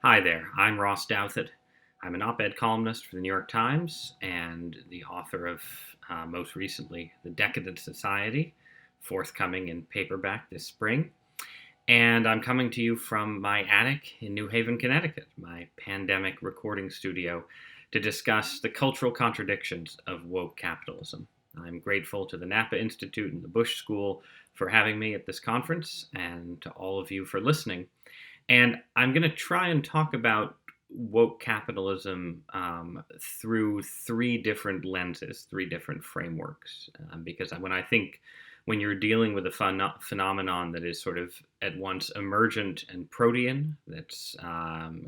Hi there, I'm Ross Douthat. I'm an op-ed columnist for the New York Times and the author of, most recently, The Decadent Society, forthcoming in paperback this spring. And I'm coming to you from my attic in New Haven, Connecticut, my pandemic recording studio, to discuss the cultural contradictions of woke capitalism. I'm grateful to the Napa Institute and the Bush School for having me at this conference, and to all of you for listening. And I'm going to try and talk about woke capitalism through three different lenses, three different frameworks. Because when you're dealing with a phenomenon that is sort of at once emergent and protean, that's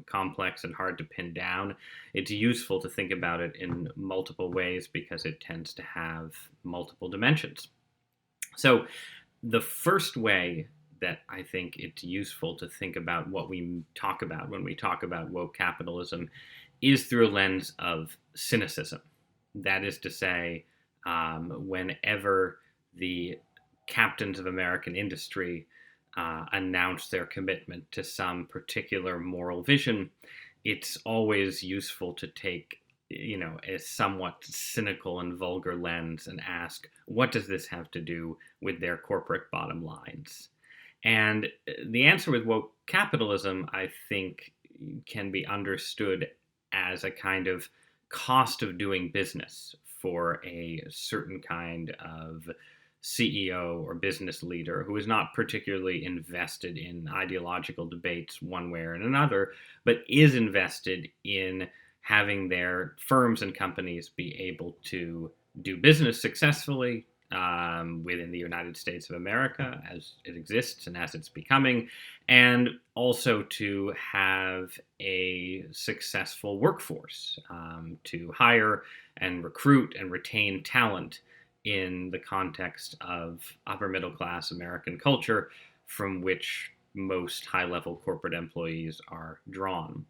complex and hard to pin down, it's useful to think about it in multiple ways because it tends to have multiple dimensions. So, the first way that I think it's useful to think about what we talk about when we talk about woke capitalism is through a lens of cynicism. That is to say, whenever the captains of American industry announce their commitment to some particular moral vision, it's always useful to take a somewhat cynical and vulgar lens and ask, what does this have to do with their corporate bottom lines? And the answer with woke capitalism, I think, can be understood as a kind of cost of doing business for a certain kind of CEO or business leader who is not particularly invested in ideological debates one way or another, but is invested in having their firms and companies be able to do business successfully within the United States of America as it exists and as it's becoming, and also to have a successful workforce, to hire and recruit and retain talent in the context of upper middle class American culture from which most high level corporate employees are drawn.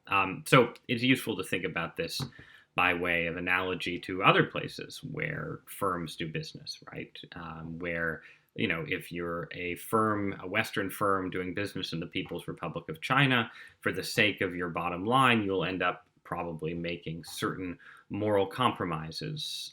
So it's useful to think about this by way of analogy to other places where firms do business, right? Where, if you're a Western firm doing business in the People's Republic of China, for the sake of your bottom line, you'll end up probably making certain moral compromises,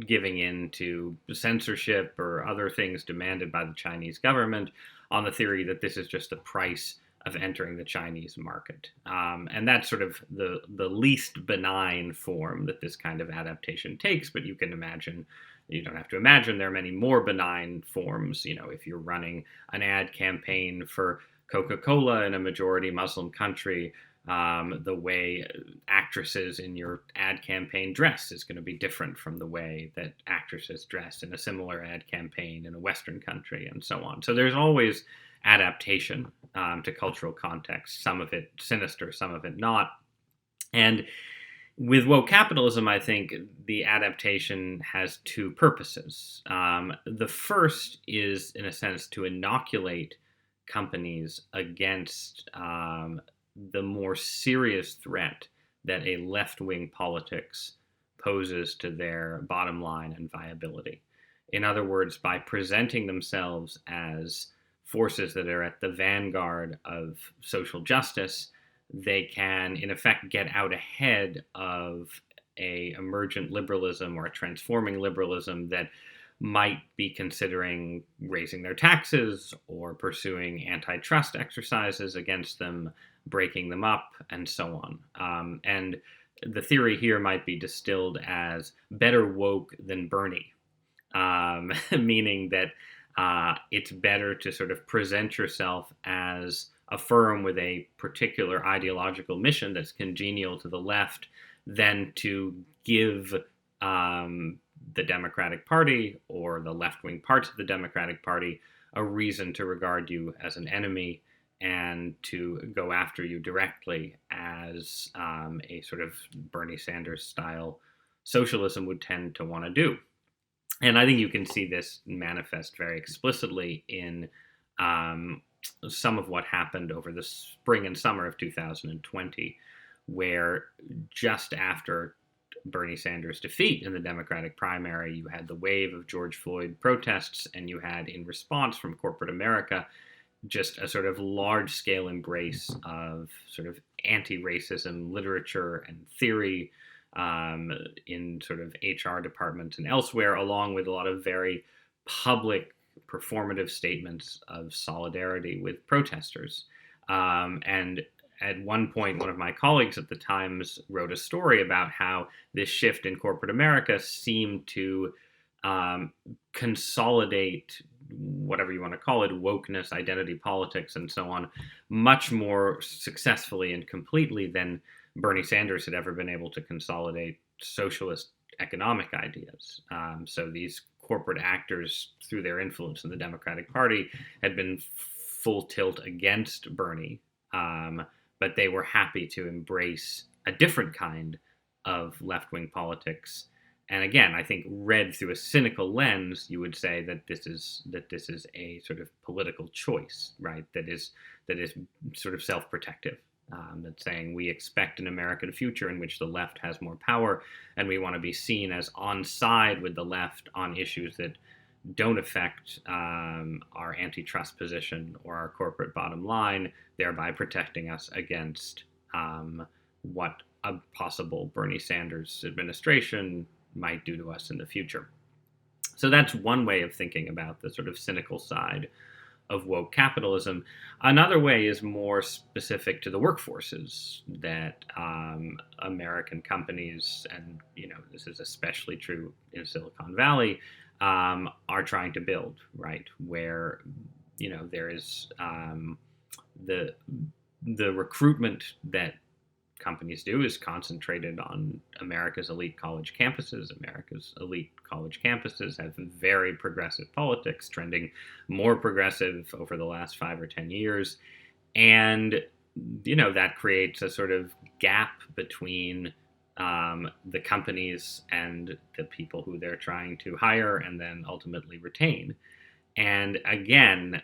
giving in to censorship or other things demanded by the Chinese government on the theory that this is just the price of entering the Chinese market. And that's sort of the least benign form that this kind of adaptation takes, but you don't have to imagine there are many more benign forms. If you're running an ad campaign for Coca-Cola in a majority Muslim country, the way actresses in your ad campaign dress is going to be different from the way that actresses dress in a similar ad campaign in a Western country, and so on. So there's always adaptation to cultural context, some of it sinister, some of it not. And with woke capitalism, I think the adaptation has two purposes. The first is, in a sense, to inoculate companies against the more serious threat that a left-wing politics poses to their bottom line and viability. In other words, by presenting themselves as forces that are at the vanguard of social justice, they can, in effect, get out ahead of a emergent liberalism or a transforming liberalism that might be considering raising their taxes or pursuing antitrust exercises against them, breaking them up, and so on. And the theory here might be distilled as better woke than Bernie, meaning that it's better to sort of present yourself as a firm with a particular ideological mission that's congenial to the left than to give the Democratic Party or the left-wing parts of the Democratic Party a reason to regard you as an enemy and to go after you directly, as a sort of Bernie Sanders style socialism would tend to want to do. And I think you can see this manifest very explicitly in some of what happened over the spring and summer of 2020, where just after Bernie Sanders' defeat in the Democratic primary, you had the wave of George Floyd protests, and you had, in response from corporate America, just a sort of large-scale embrace of sort of anti-racism literature and theory in sort of HR departments and elsewhere, along with a lot of very public performative statements of solidarity with protesters. And at one point, one of my colleagues at the Times wrote a story about how this shift in corporate America seemed to consolidate whatever you want to call it, wokeness, identity politics, and so on, much more successfully and completely than Bernie Sanders had ever been able to consolidate socialist economic ideas. So these corporate actors, through their influence in the Democratic Party, had been full tilt against Bernie, but they were happy to embrace a different kind of left-wing politics. And again, I think read through a cynical lens, you would say that this is a sort of political choice, right? That is sort of self-protective. That's saying we expect an American future in which the left has more power, and we want to be seen as on side with the left on issues that don't affect our antitrust position or our corporate bottom line, thereby protecting us against what a possible Bernie Sanders administration might do to us in the future. So that's one way of thinking about the sort of cynical side of woke capitalism. Another way is more specific to the workforces that American companies, and this is especially true in Silicon Valley, are trying to build, right? Where there is the recruitment that companies do is concentrated on America's elite college campuses. America's elite college campuses have very progressive politics, trending more progressive over the last 5 or 10 years. And, that creates a sort of gap between the companies and the people who they're trying to hire and then ultimately retain. And again,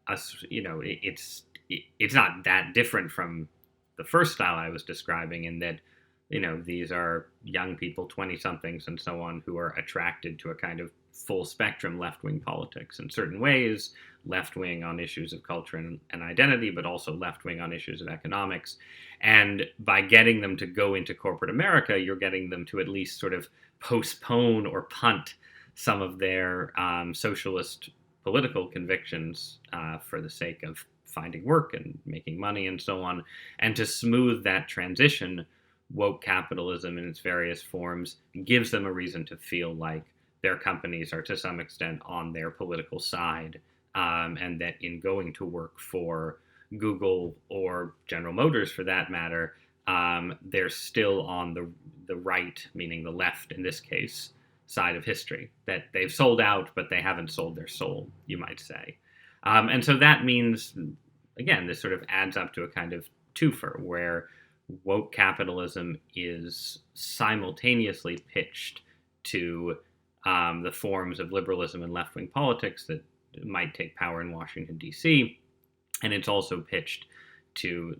it's not that different from the first style I was describing, in that, these are young people, 20-somethings and so on, who are attracted to a kind of full spectrum left-wing politics in certain ways, left-wing on issues of culture and identity, but also left-wing on issues of economics. And by getting them to go into corporate America, you're getting them to at least sort of postpone or punt some of their socialist political convictions for the sake of finding work and making money and so on. And to smooth that transition, woke capitalism in its various forms gives them a reason to feel like their companies are to some extent on their political side, and that in going to work for Google or General Motors for that matter, they're still on the right, meaning the left in this case, side of history, that they've sold out, but they haven't sold their soul, you might say. And so that means, again, this sort of adds up to a kind of twofer, where woke capitalism is simultaneously pitched to the forms of liberalism and left-wing politics that might take power in Washington, D.C., and it's also pitched to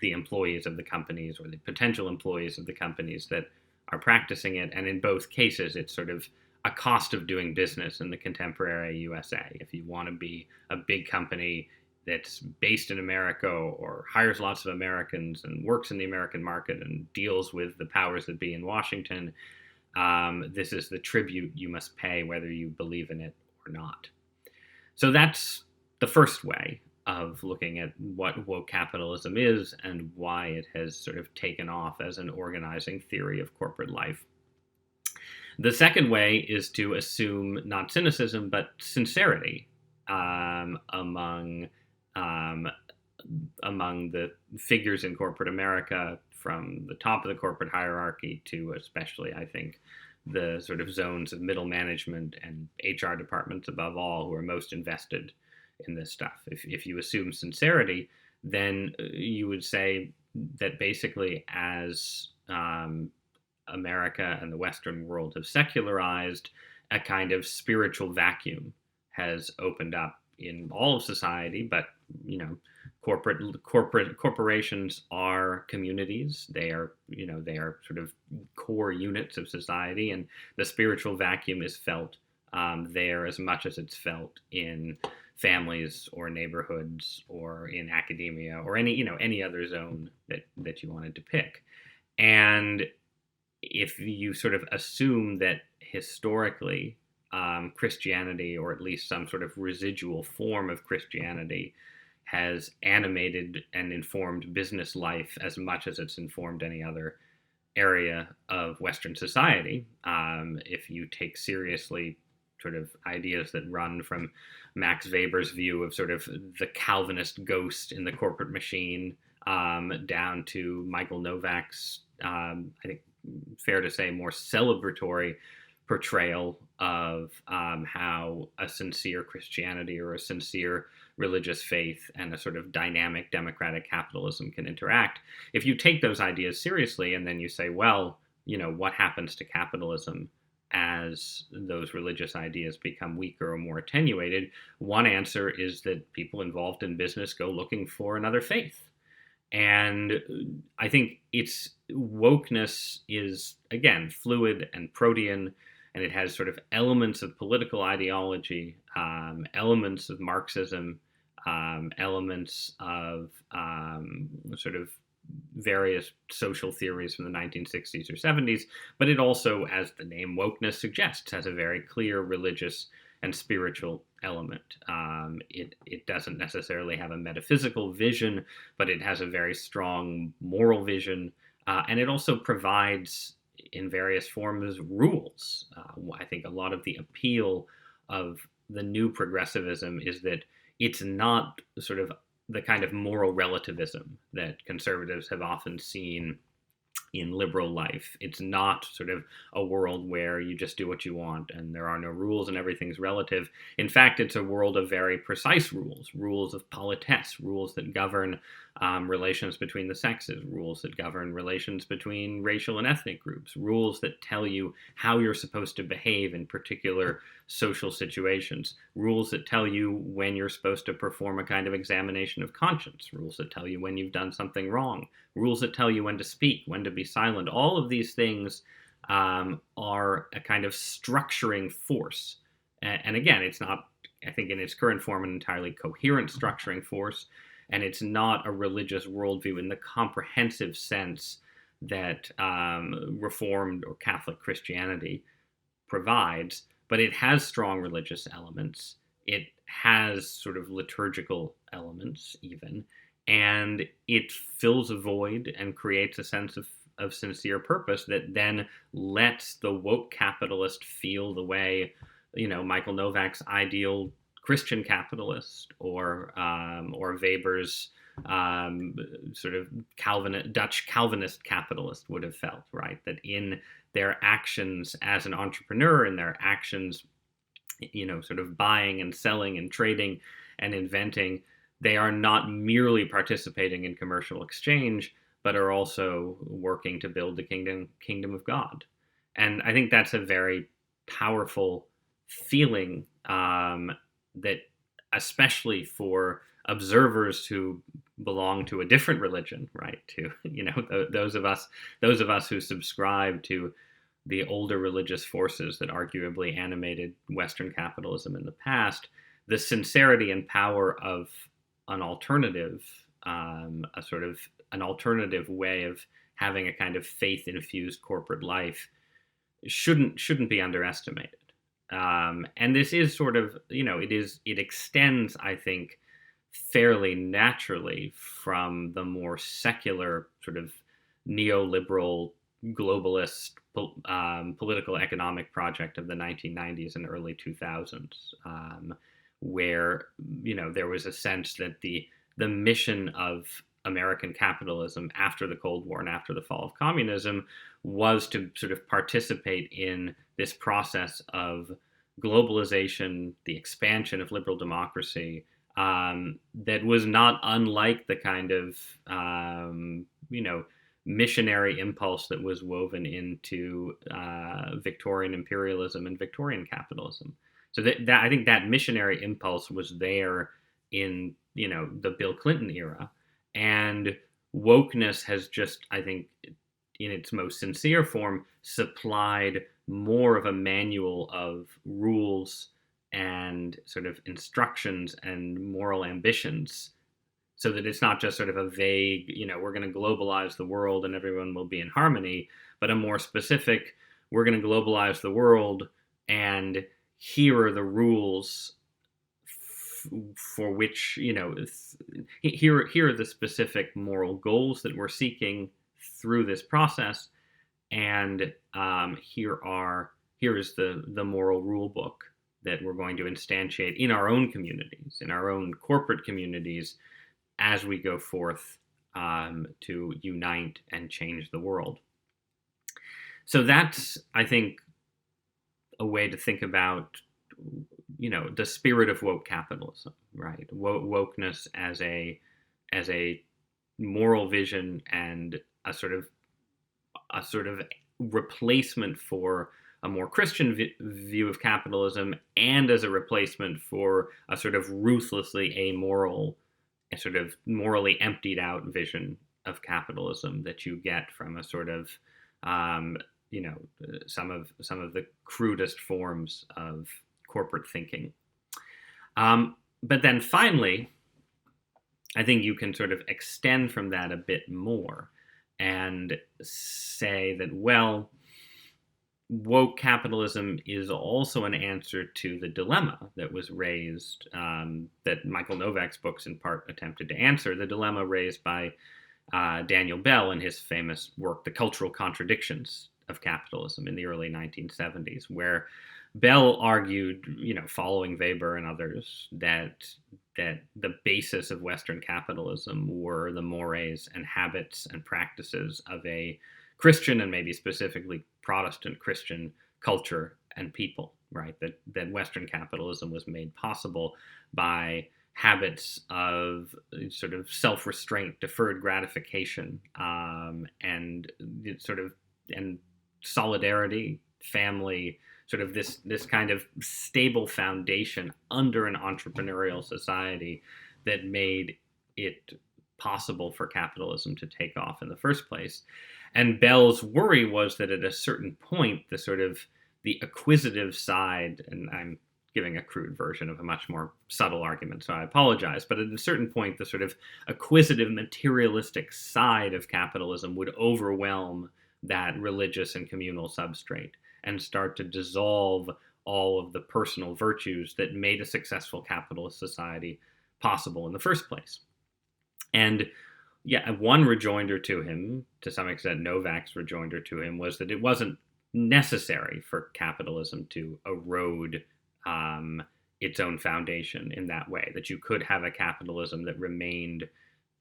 the employees of the companies or the potential employees of the companies that are practicing it. And in both cases, it's sort of a cost of doing business in the contemporary USA. If you want to be a big company that's based in America or hires lots of Americans and works in the American market and deals with the powers that be in Washington, this is the tribute you must pay whether you believe in it or not. So that's the first way of looking at what woke capitalism is and why it has sort of taken off as an organizing theory of corporate life. The second way is to assume not cynicism, but sincerity among the figures in corporate America, from the top of the corporate hierarchy to especially, I think, the sort of zones of middle management and HR departments above all, who are most invested in this stuff. If you assume sincerity, then you would say that basically as America and the Western world have secularized, a kind of spiritual vacuum has opened up in all of society. But corporations are communities. They are sort of core units of society, and the spiritual vacuum is felt there as much as it's felt in families or neighborhoods or in academia or any other zone that you wanted to pick. And if you sort of assume that historically Christianity, or at least some sort of residual form of Christianity, has animated and informed business life as much as it's informed any other area of Western society, if you take seriously sort of ideas that run from Max Weber's view of sort of the Calvinist ghost in the corporate machine, down to Michael Novak's, I think, fair to say, more celebratory portrayal of how a sincere Christianity or a sincere religious faith and a sort of dynamic democratic capitalism can interact. If you take those ideas seriously and then you say, well, what happens to capitalism as those religious ideas become weaker or more attenuated, one answer is that people involved in business go looking for another faith. And I think wokeness is, again, fluid and protean, and it has sort of elements of political ideology, elements of Marxism, elements of sort of various social theories from the 1960s or 70s, but it also, as the name wokeness suggests, has a very clear religious and spiritual element. It doesn't necessarily have a metaphysical vision, but it has a very strong moral vision, and it also provides, in various forms, rules. I think a lot of the appeal of the new progressivism is that it's not sort of the kind of moral relativism that conservatives have often seen in liberal life. It's not sort of a world where you just do what you want and there are no rules and everything's relative. In fact, it's a world of very precise rules of politesse, rules that govern relations between the sexes, rules that govern relations between racial and ethnic groups, rules that tell you how you're supposed to behave in particular social situations, rules that tell you when you're supposed to perform a kind of examination of conscience, rules that tell you when you've done something wrong, rules that tell you when to speak, when to be silent. All of these things are a kind of structuring force. And again, it's not, I think in its current form, an entirely coherent structuring force, and it's not a religious worldview in the comprehensive sense that Reformed or Catholic Christianity provides, but it has strong religious elements. It has sort of liturgical elements even, and it fills a void and creates a sense of sincere purpose that then lets the woke capitalist feel the way, Michael Novak's ideal Christian capitalist or Weber's sort of Dutch Calvinist capitalist would have felt, right? That in their actions as an entrepreneur, in their actions, sort of buying and selling and trading and inventing, they are not merely participating in commercial exchange, but are also working to build the kingdom of God. And I think that's a very powerful feeling that, especially for observers who belong to a different religion, right? To those of us who subscribe to the older religious forces that arguably animated Western capitalism in the past, the sincerity and power of an alternative, a sort of an alternative way of having a kind of faith-infused corporate life shouldn't be underestimated. And this is sort of, it extends, I think, fairly naturally from the more secular sort of neoliberal globalist political economic project of the 1990s and early 2000s, where there was a sense that the mission of American capitalism after the Cold War and after the fall of communism was to sort of participate in this process of globalization, the expansion of liberal democracy, that was not unlike the kind of missionary impulse that was woven into Victorian imperialism and Victorian capitalism. So that I think that missionary impulse was there in the Bill Clinton era, and wokeness has just, I think, in its most sincere form, supplied more of a manual of rules and sort of instructions and moral ambitions, so that it's not just sort of a vague, we're going to globalize the world and everyone will be in harmony, but a more specific, we're going to globalize the world and here are the rules for which, here are the specific moral goals that we're seeking through this process, and here is the moral rule book that we're going to instantiate in our own communities, in our own corporate communities, as we go forth to unite and change the world. So that's, I think, a way to think about, the spirit of woke capitalism, right? Wokeness as a moral vision and a sort of replacement for a more Christian view of capitalism, and as a replacement for a sort of ruthlessly amoral, a sort of morally emptied out vision of capitalism that you get from a sort of some of the crudest forms of corporate thinking. But then finally, I think you can sort of extend from that a bit more and say that, well, woke capitalism is also an answer to the dilemma that was raised, that Michael Novak's books in part attempted to answer, the dilemma raised by Daniel Bell in his famous work, The Cultural Contradictions of Capitalism, in the early 1970s, where Bell argued, following Weber and others, that the basis of Western capitalism were the mores and habits and practices of a Christian, and maybe specifically Protestant Christian, culture and people, right? That Western capitalism was made possible by habits of sort of self-restraint, deferred gratification, and solidarity, family, sort of this kind of stable foundation under an entrepreneurial society that made it possible for capitalism to take off in the first place. And Bell's worry was that at a certain point, the acquisitive side, and I'm giving a crude version of a much more subtle argument, so I apologize, but at a certain point, the sort of acquisitive, materialistic side of capitalism would overwhelm that religious and communal substrate and start to dissolve all of the personal virtues that made a successful capitalist society possible in the first place. And yeah, one rejoinder to him, to some extent Novak's rejoinder to him, was that it wasn't necessary for capitalism to erode its own foundation in that way, that you could have a capitalism that remained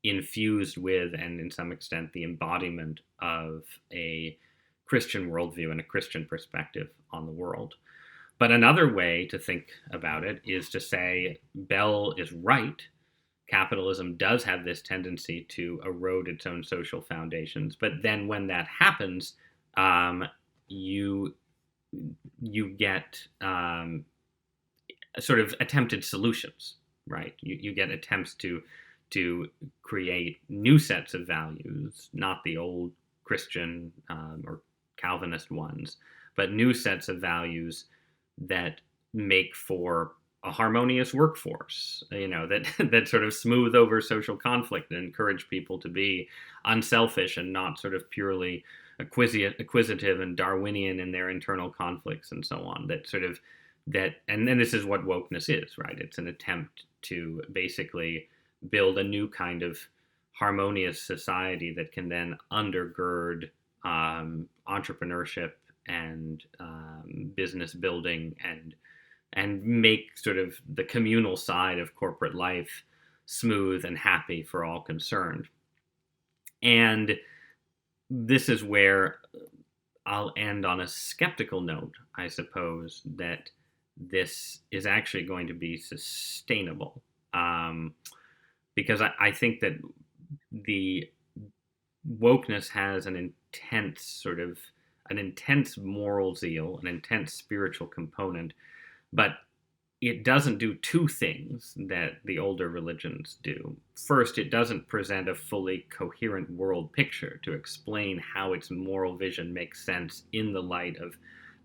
infused with, and in some extent, the embodiment of a Christian worldview and a Christian perspective on the world. But another way to think about it is to say Bell is right. Capitalism does have this tendency to erode its own social foundations, but then when that happens, you get sort of attempted solutions, right? You get attempts to create new sets of values, not the old Christian or Calvinist ones, but new sets of values that make for a harmonious workforce, that sort of smooth over social conflict and encourage people to be unselfish and not sort of purely acquisitive and Darwinian in their internal conflicts and so on. And then this is what wokeness is, right? It's an attempt to basically build a new kind of harmonious society that can then undergird entrepreneurship and business building and make sort of the communal side of corporate life smooth and happy for all concerned. And this is where I'll end on a skeptical note, I suppose, that this is actually going to be sustainable. Because I think that the wokeness has an intense moral zeal, an intense spiritual component, but it doesn't do two things that the older religions do. First, it doesn't present a fully coherent world picture to explain how its moral vision makes sense in the light of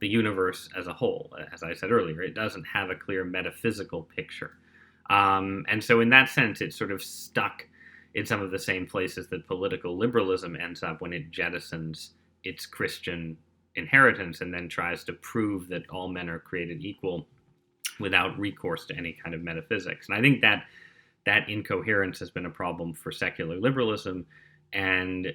the universe as a whole. As I said earlier, it doesn't have a clear metaphysical picture. And so in that sense, it's sort of stuck in some of the same places that political liberalism ends up when it jettisons its Christian inheritance and then tries to prove that all men are created equal without recourse to any kind of metaphysics. And I think that that incoherence has been a problem for secular liberalism, and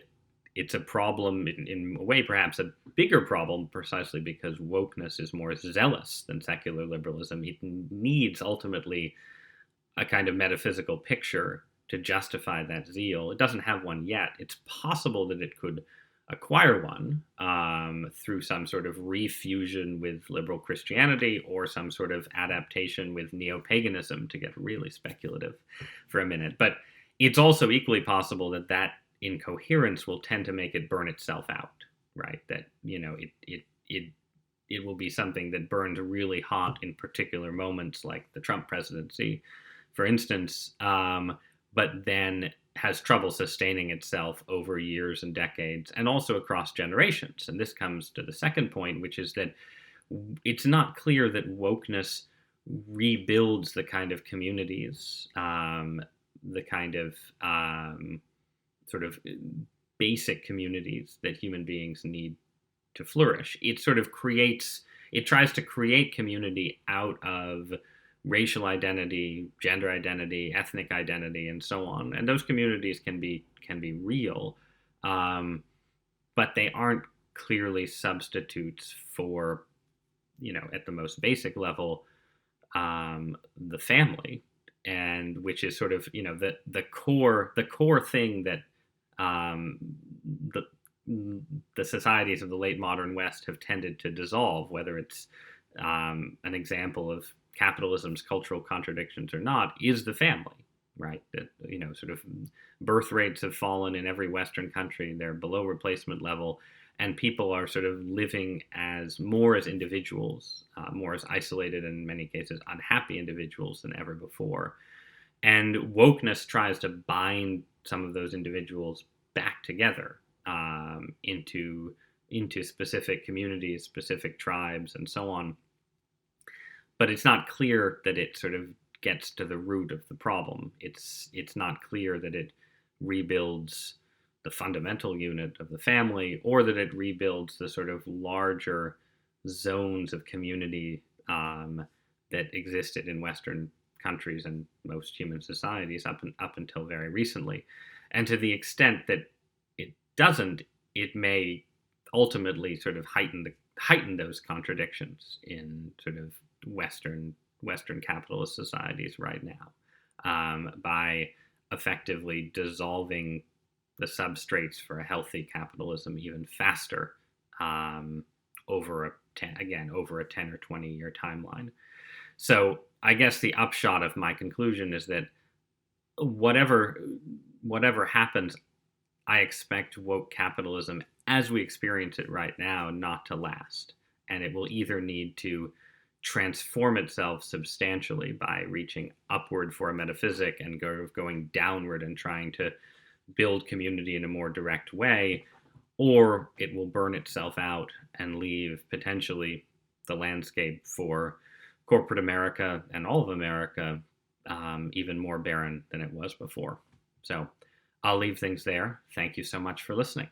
it's a problem in a way, perhaps a bigger problem, precisely because wokeness is more zealous than secular liberalism. It needs ultimately a kind of metaphysical picture to justify that zeal. It doesn't have one yet. It's possible that it could acquire one through some sort of refusion with liberal Christianity or some sort of adaptation with neo-paganism, to get really speculative for a minute. But it's also equally possible that that incoherence will tend to make it burn itself out, right? That, you know, it will be something that burns really hot in particular moments, like the Trump presidency, for instance, but then has trouble sustaining itself over years and decades, and also across generations. And this comes to the second point, which is that it's not clear that wokeness rebuilds the kind of communities, the kind of sort of basic communities that human beings need to flourish. It sort of tries to create community out of racial identity, gender identity, ethnic identity, and so on. And those communities can be real, but they aren't clearly substitutes for, you know, at the most basic level, the family, and which is sort of, you know, the core thing that the societies of the late modern West have tended to dissolve, whether it's an example of capitalism's cultural contradictions or not, is the family, right? That, you know, sort of birth rates have fallen in every Western country. They're below replacement level, and people are sort of living more as individuals, more as isolated, and in many cases unhappy individuals than ever before. And wokeness tries to bind some of those individuals back together into specific communities, specific tribes, and so on. But it's not clear that it sort of gets to the root of the problem. It's not clear that it rebuilds the fundamental unit of the family, or that it rebuilds the sort of larger zones of community that existed in Western countries and most human societies up until very recently. And to the extent that it doesn't, it may ultimately sort of heighten those contradictions in sort of Western capitalist societies right now, by effectively dissolving the substrates for a healthy capitalism even faster, over a 10 or 20 year timeline. So I guess the upshot of my conclusion is that whatever happens, I expect woke capitalism as we experience it right now not to last. And it will either need to transform itself substantially by reaching upward for a metaphysic and going downward and trying to build community in a more direct way, or it will burn itself out and leave potentially the landscape for corporate America and all of America even more barren than it was before. So I'll leave things there. Thank you so much for listening.